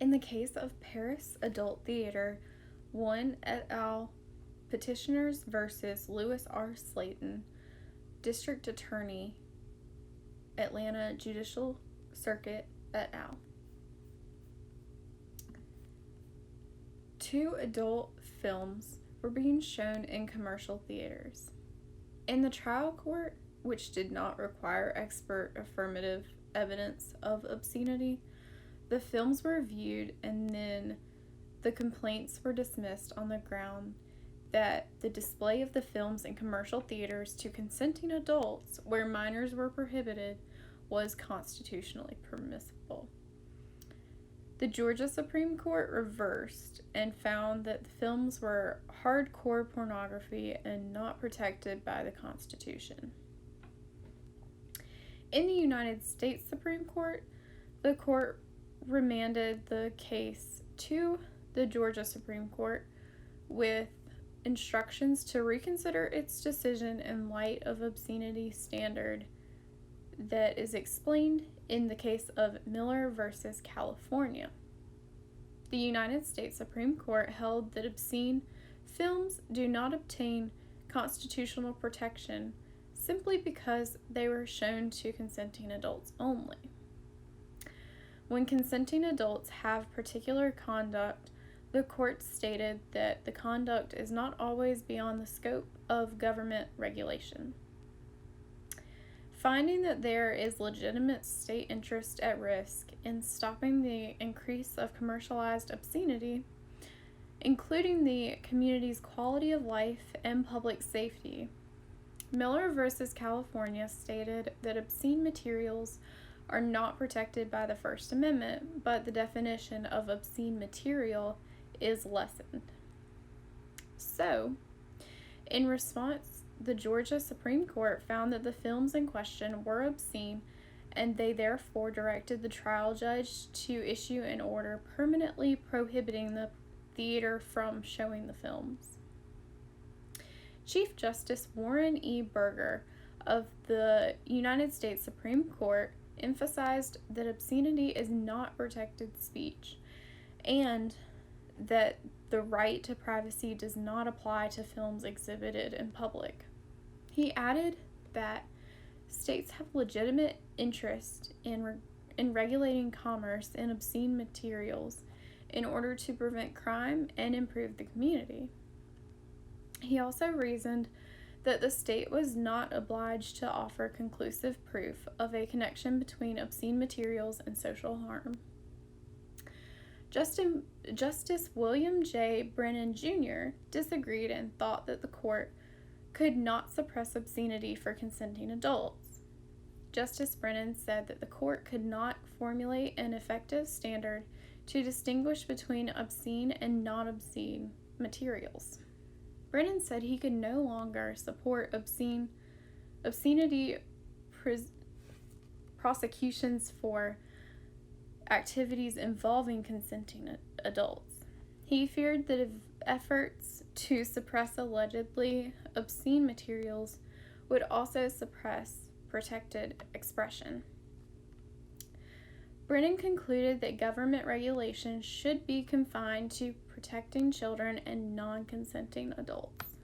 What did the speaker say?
In the case of Paris Adult Theater, 1 et al. Petitioners versus Lewis R. Slaton, District Attorney, Atlanta Judicial Circuit et al. 2 adult films were being shown in commercial theaters. In the trial court, which did not require expert affirmative evidence of obscenity, the films were viewed and then the complaints were dismissed on the ground that the display of the films in commercial theaters to consenting adults where minors were prohibited was constitutionally permissible. The Georgia Supreme Court reversed and found that the films were hardcore pornography and not protected by the Constitution. In the United States Supreme Court, the court remanded the case to the Georgia Supreme Court with instructions to reconsider its decision in light of obscenity standard that is explained in the case of Miller versus California. The United States Supreme Court held that obscene films do not obtain constitutional protection simply because they were shown to consenting adults only. When consenting adults have particular conduct, the court stated that the conduct is not always beyond the scope of government regulation. Finding that there is legitimate state interest at risk in stopping the increase of commercialized obscenity, including the community's quality of life and public safety, Miller versus California stated that obscene materials are not protected by the First Amendment, but the definition of obscene material is lessened. So, in response, the Georgia Supreme Court found that the films in question were obscene, and they therefore directed the trial judge to issue an order permanently prohibiting the theater from showing the films. Chief Justice Warren E. Burger of the United States Supreme Court emphasized that obscenity is not protected speech and that the right to privacy does not apply to films exhibited in public. He added that states have legitimate interest in regulating commerce in obscene materials in order to prevent crime and improve the community. He also reasoned that the state was not obliged to offer conclusive proof of a connection between obscene materials and social harm. Justice William J. Brennan Jr. disagreed and thought that the court could not suppress obscenity for consenting adults. Justice Brennan said that the court could not formulate an effective standard to distinguish between obscene and non-obscene materials. Brennan said he could no longer support obscenity prosecutions for activities involving consenting adults. He feared that efforts to suppress allegedly obscene materials would also suppress protected expression. Brennan concluded that government regulation should be confined to protecting children and non-consenting adults.